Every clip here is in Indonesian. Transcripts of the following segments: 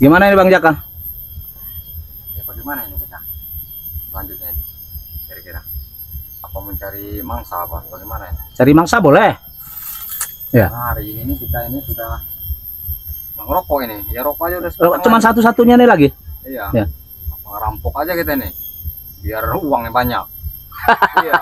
Gimana ini Bang Jaka? Ya, bagaimana ini kita selanjutnya ini kira-kira? Apa mencari mangsa apa? Bagaimana ini? Cari mangsa boleh. Ya. Nah, hari ini kita ini sudah ngerokok ini. Ya rokok aja udah Cuman setengah. satu-satunya nih lagi. Iya. Ya. Ngerampok aja kita nih. Biar uangnya banyak. Iya.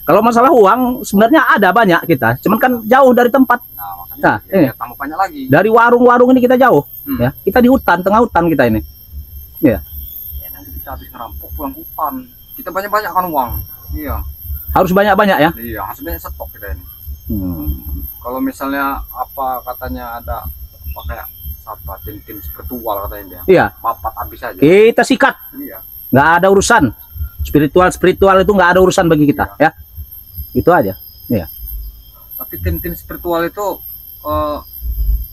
Kalau masalah uang sebenarnya ada banyak kita, cuman kan jauh dari tempat. Nah, makanya Nah, ya, ini. biar tambah banyak lagi. Dari warung-warung ini kita jauh. Hmm. Ya, kita di hutan, tengah hutan kita ini. Ya. Ya, nanti kita habis ngerampok pulang hutan. Kita banyak-banyak kan uang. Iya. Harus banyak-banyak ya. Iya, harus banyak stok kita ini. Hmm. Kalau misalnya apa katanya ada apa kayak apa tim spiritual katanya dia. Iya. Papat habis aja. Kita sikat. Iya. Nggak ada urusan. Spiritual itu nggak ada urusan bagi kita. Ya. Itu aja. Iya. Tapi tim spiritual itu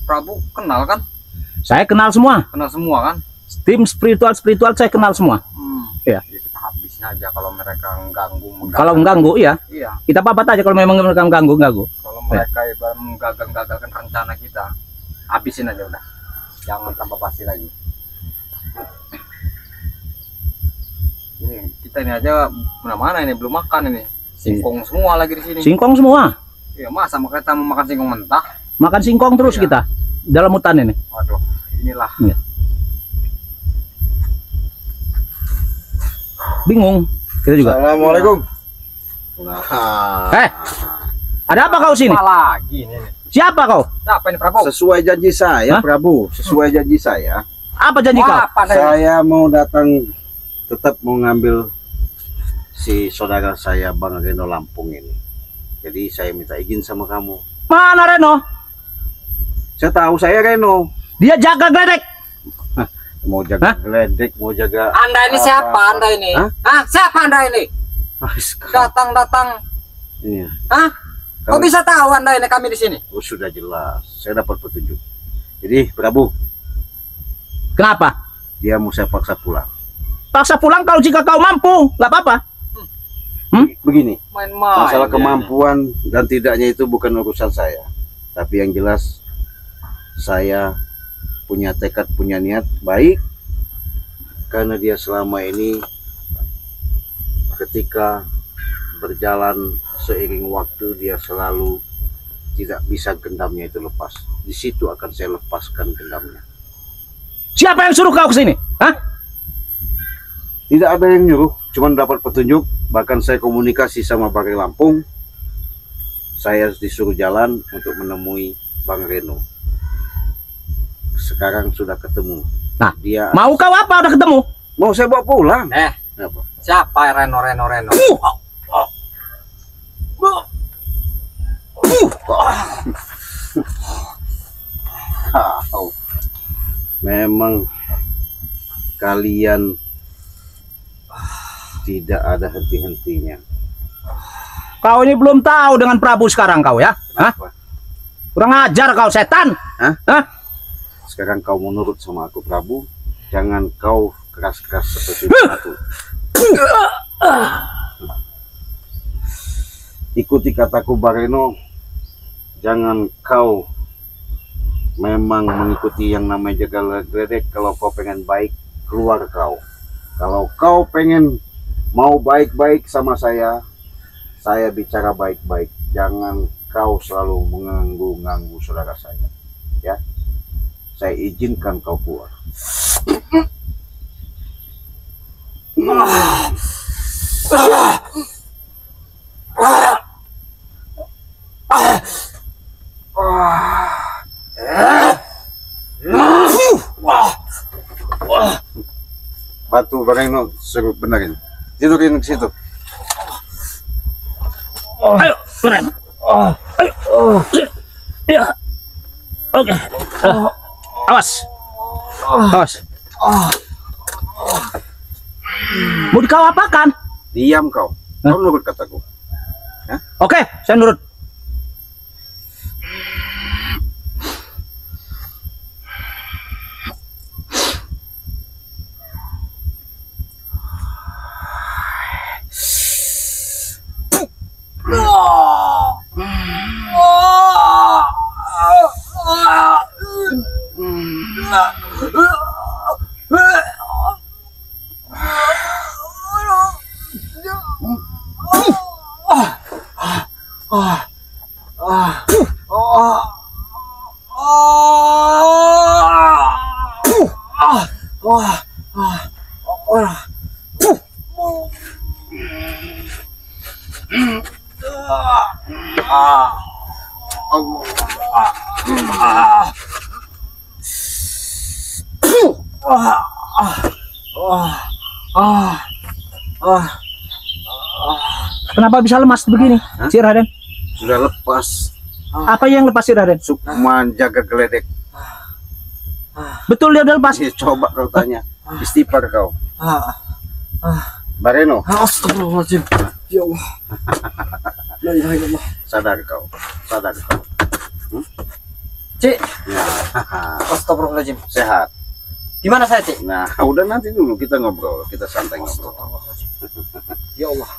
Prabu kenal kan? Saya kenal semua. Kenal semua kan? Tim spiritual saya kenal semua. Iya. Ya kita habisin aja kalau mereka mengganggu. Kalau mengganggu, iya. Iya. Kita papat aja kalau memang mereka mengganggu. Kalau mereka ibarat menggagalkan rencana kita, habisin aja udah. Jangan tambah basi lagi. Ini kita ini aja mana ini belum makan ini. Singkong semua lagi di sini. Singkong semua. Iya, masa kita mau makan singkong mentah? Makan singkong terus Iya. kita dalam hutan ini. Waduh, inilah. Iya. Bingung kita juga. Assalamualaikum. Ada apa kau sini? Apa lagi ini? Siapa kau? Siapa ini Prabu? Sesuai janji saya, Hah? Prabu. Sesuai janji saya. Apa janji kau? Apa nih? Saya mau datang, tetap mau ngambil si saudara saya Bang Reno Lampung ini. Jadi saya minta izin sama kamu. Mana Reno? Saya tahu saya Reno. Dia jaga gledek. Mau jaga geledek, mau jaga. Anda ini siapa Anda ini? Hah? Hah? Siapa Anda ini? Datang-datang. Iya. Hah? Kok bisa tahu Anda ini kami di sini? Oh, sudah jelas. Saya dapat petunjuk. Jadi Prabu, Kenapa? dia mau saya paksa pulang. Paksa pulang kalau jika kau mampu, nggak apa-apa. Begini. Main-main. Masalah kemampuan dan tidaknya itu bukan urusan saya. Tapi yang jelas saya punya tekad, punya niat baik. Karena dia selama ini ketika berjalan seiring waktu dia selalu tidak bisa gendamnya itu lepas. Di situ akan saya lepaskan gendamnya. Siapa yang suruh kau ke sini? Hah? Tidak ada yang nyuruh, cuma dapat petunjuk. Bahkan saya komunikasi sama Bang Lampung. Saya disuruh jalan untuk menemui Bang Reno. Sekarang sudah ketemu. Nah, dia mau kau apa? Udah ketemu? mau saya bawa pulang. Apa? Siapa Reno? Kau. Memang kalian tidak ada henti-hentinya. Kau ini belum tahu dengan Prabu sekarang kau ya? Hah? Kenapa? Kurang ajar kau setan. Hah? Sekarang kau menurut sama aku Prabu. Jangan kau keras-keras seperti aku. Ikuti kataku Bareno. Jangan kau memang mengikuti yang namanya jaga geledek. Kalau kau pengen baik, keluar kau. Kalau kau pengen mau baik-baik sama saya bicara baik-baik. Jangan kau selalu mengganggu-ganggu saudara saya. Ya, saya izinkan kau keluar. Batu Bareno suruh benerin. Tidurin ke situ. Ayo, beneran. Ayo. Ya. Oke. Awas. Awas. Mau kau apakan? Diam kau. Kau nurut kataku. Oke, saya nurut. Kenapa bisa lemas begini, Hah? si Raden? Sudah lepas. Apa yang lepas si Raden? Sukman jaga geledek. Betul dia udah lepas. Ya, coba kau tanya. Istighfar kau. Bareno, Astagfirullahaladzim. Ya Allah. La ilaha illallah. sadar kau. Sadar kau. Cik, Ya, astagfirullahaladzim. sehat. Di mana saya, Cik? Nah, udah nanti dulu kita ngobrol. Kita santai ngobrol. Astagfirullahaladzim. Ya Allah.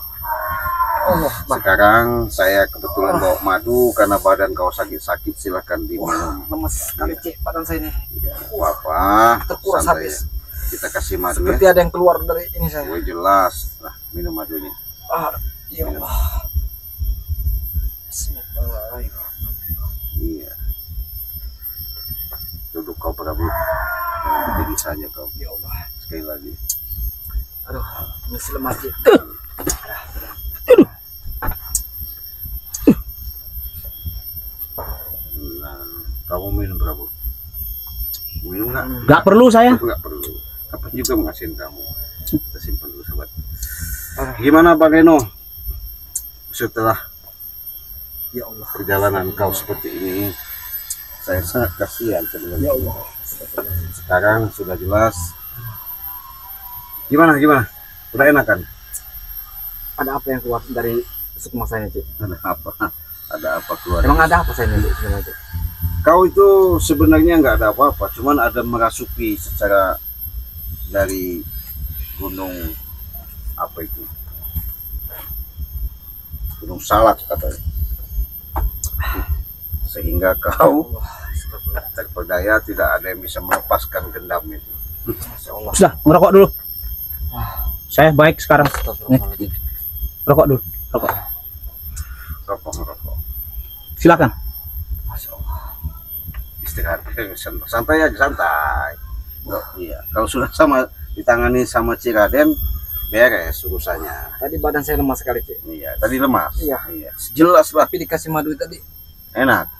Allah. Sekarang saya kebetulan bawa madu karena badan kau sakit-sakit, silahkan diminum. Lemes sekali, Cik, badan saya ini. Ya, apa? Terkuras Santai. habis. Kita kasih madu Seperti ya. ada yang keluar dari ini saya. Oh, jelas. Nah, minum madunya. Ya Allah. Bismillahirrahmanirrahim. Iya. Duduk kau Prabu. Jangan berdiri saja kau. Ya Allah. Sekali lagi. Aduh, masih lemas, Cik. Nah, kamu minum Prabu. Minum nggak? Gak perlu saya. Nggak perlu. Apa juga mengasihin kamu. Kita simpan dulu sobat. Gimana Bang Reno? Setelah Ya Allah. perjalanan kau seperti ini, saya sangat kasihan Ya sebenarnya. Allah. Sekarang sudah jelas. Gimana? Udah enakan? Ada apa yang keluar dari sukma saya, Cik? Ada apa? Ada apa keluar? Emang ada apa saya, Cik, sebenarnya, Cik? Kau itu sebenarnya nggak ada apa-apa, cuman ada merasuki secara dari gunung apa itu? Gunung Salak katanya. Sehingga kau terpedaya, tidak ada yang bisa melepaskan gendam itu. Masya Allah. Sudah, ngerokok dulu. Saya baik sekarang. Astagfirullahaladzim. Rokok dulu. Rokok. Rokok. Silakan. Masya Allah. Istirahat. Santai aja, santai. Oh, iya. Kalau sudah ditangani sama Ciraden, beres urusannya. Tadi badan saya lemas sekali, Cik. Iya, tadi lemas. Iya. Jelas lah. Tapi dikasih madu tadi Enak.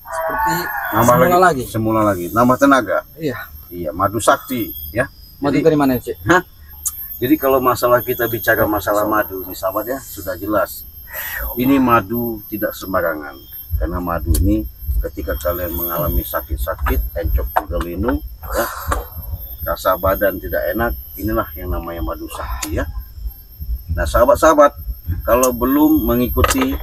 seperti Nambah semula lagi. Semula lagi. Nambah tenaga. Iya. Iya, madu sakti, ya. Madu Jadi- dari mana, Cik? Jadi kalau masalah kita bicara masalah madu nih sahabat ya, sudah jelas. Ini madu tidak sembarangan. Karena madu ini ketika kalian mengalami sakit-sakit, encok kudelinu, ya, rasa badan tidak enak, inilah yang namanya madu sakti ya. Nah sahabat-sahabat, kalau belum mengikuti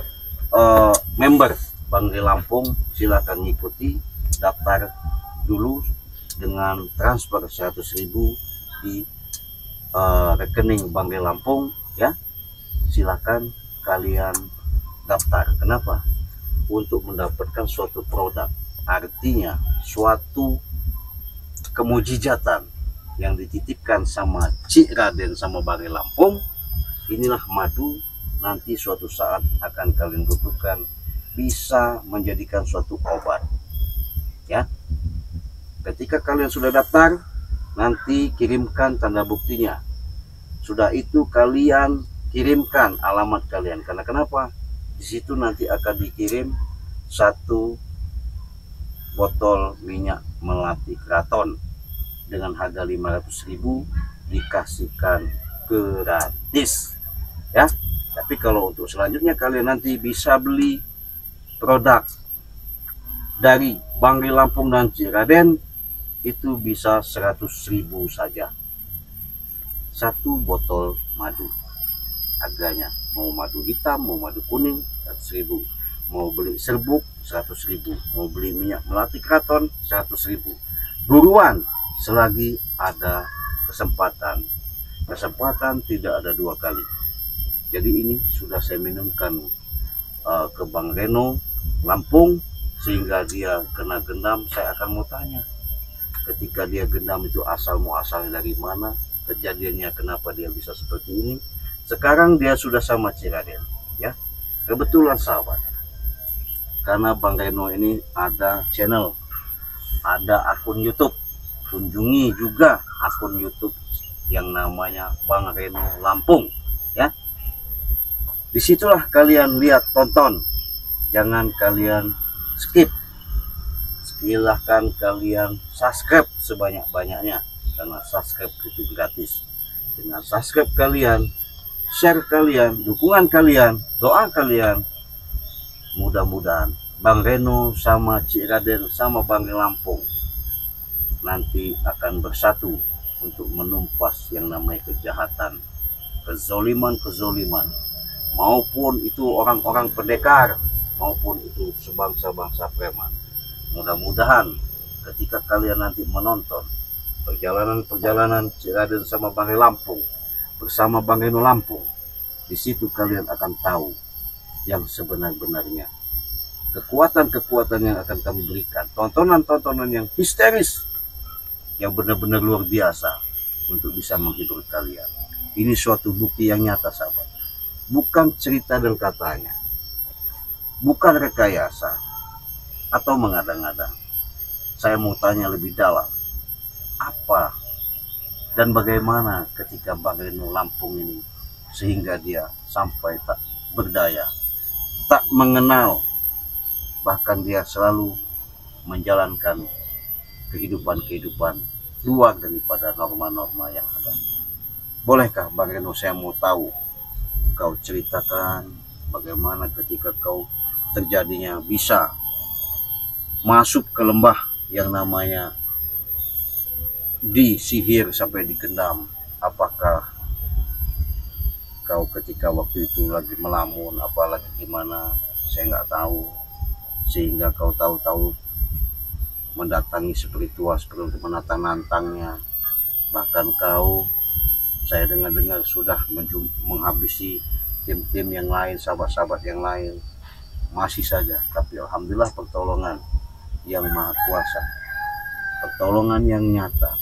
member Bangre Lampung, silakan ngikuti, daftar dulu dengan transfer 100.000 di rekening Bangre Lampung ya. Silakan kalian daftar. Kenapa? Untuk mendapatkan suatu produk, artinya suatu kemujizatan yang dititipkan sama Cik Raden sama Bangre Lampung. Inilah madu, nanti suatu saat akan kalian butuhkan, bisa menjadikan suatu obat ya. Ketika kalian sudah daftar, nanti kirimkan tanda buktinya. Sudah itu kalian kirimkan alamat kalian. Karena kenapa? Di situ nanti akan dikirim 1 botol minyak melati keraton dengan harga 500.000, dikasihkan gratis ya. Tapi kalau untuk selanjutnya kalian nanti bisa beli produk dari Bangre Lampung dan Ciraden, itu bisa 100.000 saja 1 botol madu. Harganya mau madu hitam, mau madu kuning, 100.000. Mau beli serbuk 100.000, mau beli minyak melati keraton 100.000. Buruan selagi ada kesempatan tidak ada 2 kali. Jadi ini sudah saya minumkan ke Bang Reno Lampung, sehingga dia kena gendam. Saya akan mau tanya, ketika dia gendam itu asal muasalnya dari mana, kejadiannya kenapa dia bisa seperti ini. Sekarang dia sudah sama Cik Raden, ya. Kebetulan sahabat, karena Bang Reno ini ada channel, ada akun YouTube. Kunjungi juga akun YouTube yang namanya Bang Reno Lampung, ya. Disitulah kalian lihat, tonton, jangan kalian skip. Silahkan kalian subscribe sebanyak-banyaknya, karena subscribe itu gratis. Dengan subscribe kalian, share kalian, dukungan kalian, doa kalian, mudah-mudahan Bang Reno sama Cik Raden sama Bang Lampung nanti akan bersatu untuk menumpas yang namanya kejahatan, kezoliman, maupun itu orang-orang pendekar, maupun itu sebangsa-bangsa preman. Mudah-mudahan ketika kalian nanti menonton perjalanan Cik Raden sama Bang Lampung bersama Bang Reno Lampung, di situ kalian akan tahu yang sebenar-benarnya, kekuatan-kekuatan yang akan kami berikan, tontonan-tontonan yang histeris, yang benar-benar luar biasa untuk bisa menghibur kalian. Ini suatu bukti yang nyata, sahabat, bukan cerita dan katanya, bukan rekayasa atau mengada-ngada. Saya mau tanya lebih dalam, apa dan bagaimana ketika Bang Reno Lampung ini sehingga dia sampai tak berdaya, tak mengenal, bahkan dia selalu menjalankan kehidupan luar daripada norma-norma yang ada. Bolehkah Bang Reno, saya mau tahu, kau ceritakan bagaimana ketika kau terjadinya bisa masuk ke lembah yang namanya disihir sampai digendam. Apakah kau ketika waktu itu lagi melamun, apalagi gimana, saya nggak tahu, sehingga kau tahu-tahu mendatangi spiritual seperti untuk menantang-nantangnya. Bahkan kau, saya dengar-dengar sudah menghabisi tim-tim yang lain, sahabat-sahabat yang lain. Masih saja, tapi alhamdulillah pertolongan yang maha kuasa, pertolongan yang nyata,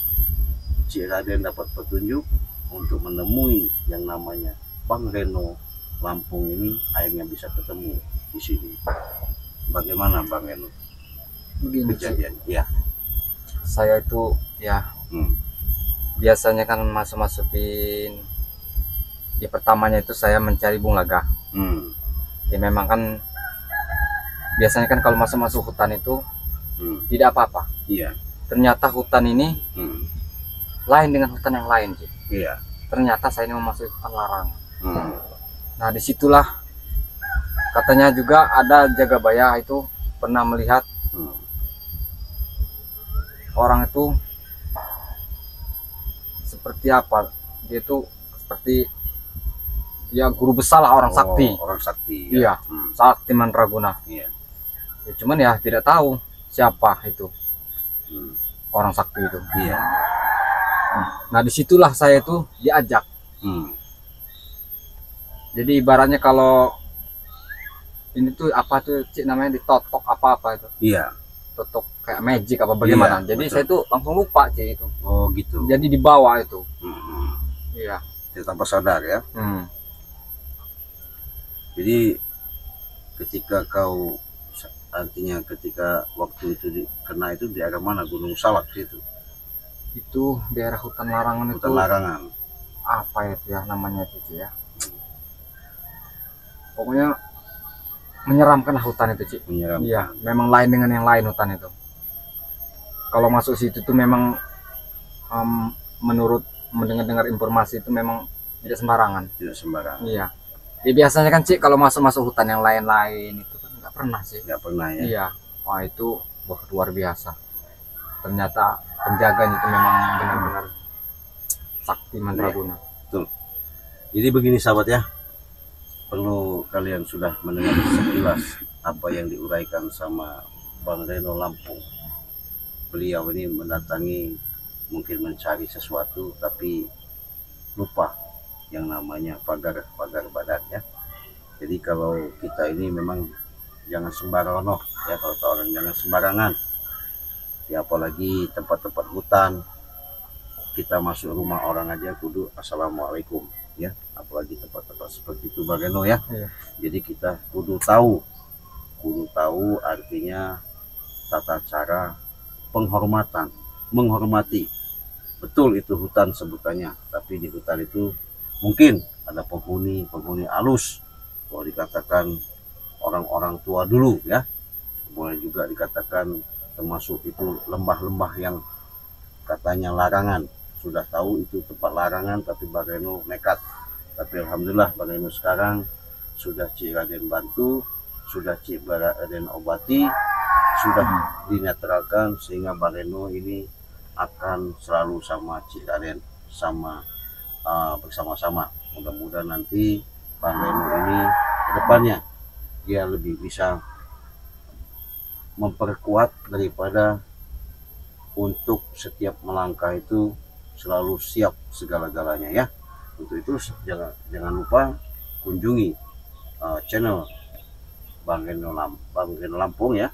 Cik Raden dapat petunjuk untuk menemui yang namanya Bang Reno Lampung ini, akhirnya bisa ketemu di sini. Bagaimana Bang Reno Begini, kejadian? Ya. saya itu ya biasanya kan masukin, ya pertamanya itu saya mencari bunga. Ya memang kan biasanya kan kalau masuk hutan itu tidak apa-apa. Iya. Ternyata hutan ini lain dengan hutan yang lain, Cik. Iya. Ternyata saya ini memasuki hutan larang. Nah, disitulah katanya juga ada Jagabaya itu pernah melihat orang itu seperti apa? Dia itu seperti ya guru besar lah, orang sakti. Orang sakti. Iya, Sakti Mandraguna. Iya. Ya, cuman ya tidak tahu siapa itu orang sakti itu. Iya. Nah, disitulah saya itu diajak. Jadi ibaratnya kalau ini tuh apa tuh Cik namanya, ditotok apa itu? Iya. Totok kayak magic apa bagaimana? Iya, jadi betul. saya tuh langsung lupa Cik itu. Oh gitu. Jadi dibawa itu. Iya. Tidak tanpa sadar ya. Jadi ketika kau, artinya ketika waktu itu kena itu di arah mana? Gunung Salak situ. Itu daerah hutan larangan itu. Hutan larangan. Apa itu ya namanya itu Cik ya? Pokoknya menyeramkan lah hutan itu Cik. Menyeramkan. Iya, memang lain dengan yang lain hutan itu. Kalau masuk situ tuh memang menurut mendengar informasi itu memang tidak sembarangan. Tidak sembarangan. Iya. Ya, biasanya kan Cik kalau masuk hutan yang lain-lain itu kan nggak pernah sih. Nggak pernah ya. Iya. Wah itu luar biasa. Ternyata penjaganya itu memang benar-benar Sakti Mandraguna. Betul. Jadi begini sahabat ya, perlu kalian sudah mendengar sekilas apa yang diuraikan sama Bang Reno Lampung. Beliau ini mendatangi, mungkin mencari sesuatu tapi lupa yang namanya pagar badan ya. Jadi kalau kita ini memang jangan sembarangan ya, kalau orang jangan sembarangan. Ya, apalagi tempat-tempat hutan, kita masuk rumah orang aja kudu assalamualaikum ya, apalagi tempat-tempat seperti itu Bageno ya. Iya. Jadi kita kudu tahu artinya tata cara penghormatan, menghormati. Betul itu hutan sebutannya, tapi di hutan itu mungkin ada penghuni alus, kalau dikatakan orang-orang tua dulu ya. Boleh juga dikatakan termasuk itu lembah-lembah yang katanya larangan. Sudah tahu itu tempat larangan, tapi Bageno nekat. Tapi alhamdulillah Bageno sekarang sudah Cik Raden bantu, sudah Cik Raden obati, sudah dinetralkan, sehingga Bageno ini akan selalu sama Cik Raden, sama bersama-sama. Mudah-mudahan nanti Bageno ini ke depannya dia lebih bisa memperkuat daripada untuk setiap melangkah itu selalu siap segala-galanya ya. Untuk itu jangan lupa kunjungi channel Bageno Lampung ya,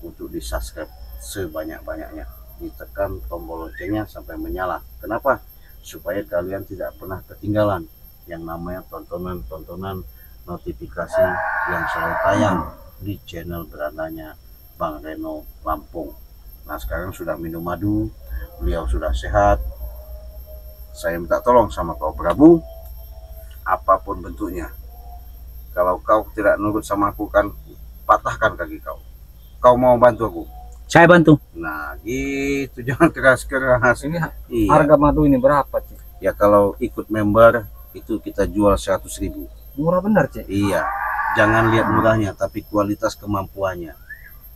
untuk di subscribe sebanyak-banyaknya, ditekan tombol loncengnya sampai menyala. Kenapa? Supaya kalian tidak pernah ketinggalan yang namanya tontonan notifikasi yang selalu tayang di channel berananya Bageno Lampung. Nah, sekarang sudah minum madu, beliau sudah sehat. Saya minta tolong sama kau Prabu, apapun bentuknya. Kalau kau tidak nurut sama aku, kan patahkan kaki kau. Kau mau bantu aku? Saya bantu. Nah, gitu, jangan keras-keras. Ini Iya. harga madu ini berapa, Cik? Ya, kalau ikut member itu kita jual 100.000. Murah benar, Cik. Iya, jangan lihat murahnya, tapi kualitas kemampuannya.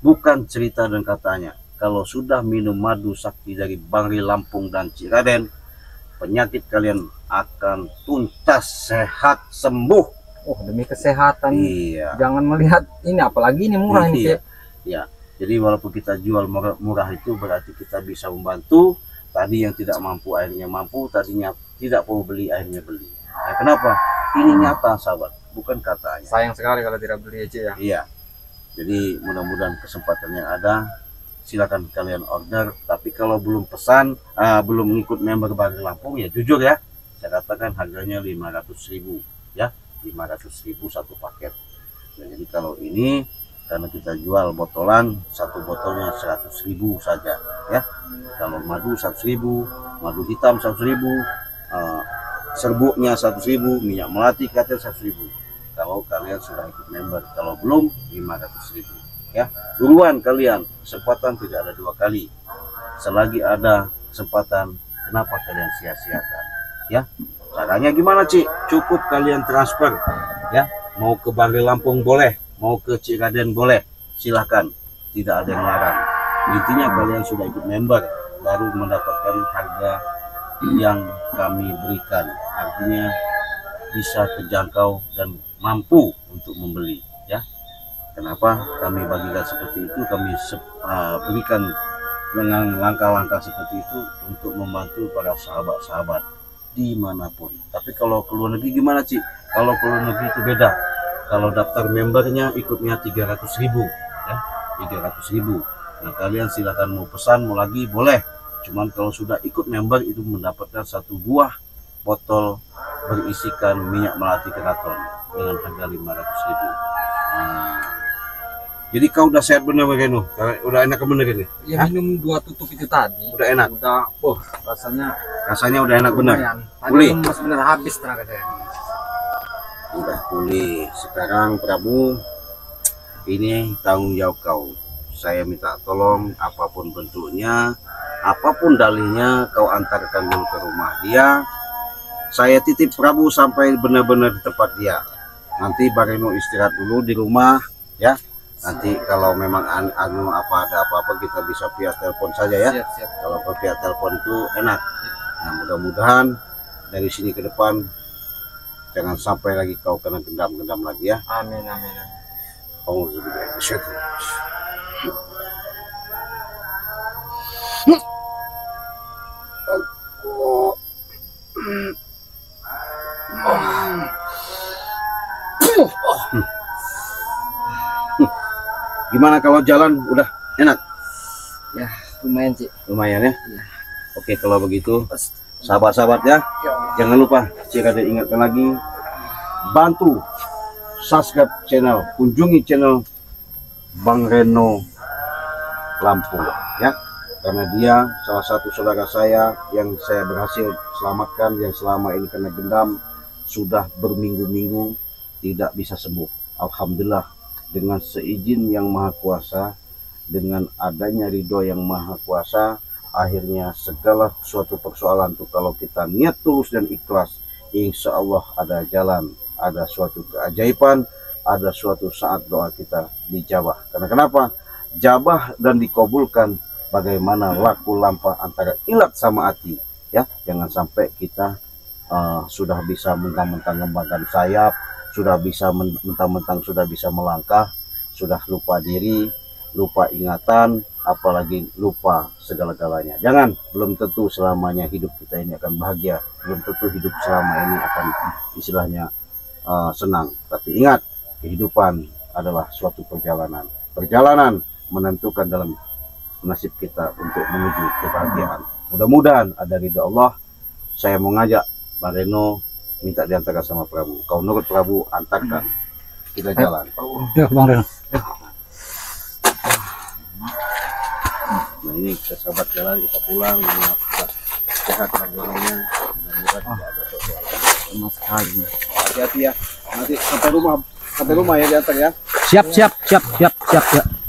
Bukan cerita dan katanya. Kalau sudah minum madu sakti dari Bangri Lampung dan Cik Raden, penyakit kalian akan tuntas, sehat, sembuh. Oh, demi kesehatan. Iya. Jangan melihat ini, apalagi ini murah ini, Iya. Cik. Ya, jadi walaupun kita jual murah itu berarti kita bisa membantu. Tadi yang tidak mampu akhirnya mampu, tadinya tidak mau beli akhirnya beli. Nah, kenapa? Ini nyata sahabat, bukan katanya. Sayang sekali kalau tidak beli, Cik ya. Iya. Jadi mudah-mudahan kesempatan yang ada, silakan kalian order. Tapi kalau belum pesan, belum ngikut member Bageno Lampung, ya jujur ya, saya katakan harganya 500.000 ya, 500.000 satu paket. Nah, jadi kalau ini karena kita jual botolan, satu botolnya 100.000 saja ya. Kalau madu 100.000, madu hitam 100.000, serbuknya 100.000, minyak melati katanya 100.000. Kalau kalian sudah ikut member, kalau belum 500.000 ya. Buruan kalian, kesempatan tidak ada dua kali. Selagi ada kesempatan, kenapa kalian sia-siakan ya? Caranya gimana, Cik? Cukup kalian transfer ya, mau ke Bangri Lampung boleh, mau ke Cik Raden boleh, silahkan, tidak ada yang larang. Intinya kalian sudah ikut member baru mendapatkan harga yang kami berikan, artinya bisa terjangkau dan mampu untuk membeli ya. Kenapa kami bagikan seperti itu? Kami berikan dengan langkah-langkah seperti itu untuk membantu para sahabat-sahabat dimanapun. Tapi kalau ke luar negeri gimana, Cik? Kalau ke luar negeri itu beda. Kalau daftar membernya ikutnya 300.000 ya, 300.000. Nah, kalian silakan mau pesan mau lagi boleh. Cuman kalau sudah ikut member itu mendapatkan satu buah botol berisikan minyak melati keraton dengan harga 500.000. Nah, jadi kau udah sehat bener Bageno? Udah enak bener ini? Ya, minum 2 tutup itu tadi. Udah enak? Udah, rasanya Udah enak bener? lumayan. Tadi Pulih? lemas bener, habis tenaga saya. Udah pulih. Sekarang Prabu, ini tanggung jawab kau. Saya minta tolong apapun bentuknya, apapun dalihnya, kau antarkan dulu ke rumah dia. Saya titip Prabu sampai benar-benar di tempat dia. Nanti Bageno istirahat dulu di rumah ya. Nanti kalau memang ada apa-apa kita bisa via telepon saja ya. Siap. Kalau via telepon itu enak. Nah, mudah-mudahan dari sini ke depan jangan sampai lagi kau kena gendam-gendam lagi ya. Amin. Gimana kalau jalan udah enak? Ya, lumayan sih. Lumayan ya. Oke, kalau begitu sahabat-sahabat ya, jangan lupa jika ada ingatkan lagi, bantu subscribe channel, kunjungi channel Bang Reno Lampung ya, karena dia salah satu saudara saya yang saya berhasil selamatkan, yang selama ini kena gendam sudah berminggu-minggu tidak bisa sembuh. Alhamdulillah, dengan seizin yang maha kuasa, dengan adanya ridho yang maha kuasa, akhirnya segala suatu persoalan tuh kalau kita niat tulus dan ikhlas, insya Allah ada jalan, ada suatu keajaiban, ada suatu saat doa kita dijabah. Karena kenapa? Jabah dan dikabulkan bagaimana laku lampah antara ilat sama hati ya. Jangan sampai kita sudah bisa mentang-mentang ngembangkan sayap, sudah bisa mentang-mentang sudah bisa melangkah, sudah lupa diri, lupa ingatan, apalagi lupa segala-galanya. Jangan, belum tentu selamanya hidup kita ini akan bahagia, belum tentu hidup selama ini akan istilahnya senang. Tapi ingat, kehidupan adalah suatu perjalanan. Perjalanan menentukan dalam nasib kita untuk menuju kebahagiaan. Mudah-mudahan ada ridha Allah. Saya mau ngajak Bang Reno minta diantarkan sama Prabu. Kau nurut Prabu, antarkan. Kita jalan. Ya, Bang Reno. Nah ini kita sahabat jalan, kita pulang. Kita sehat bagaimana. Mudah-mudahan tidak ada persoalan Sama sekali. hati-hati ya, nanti sampai rumah ya diantar ya. Siap.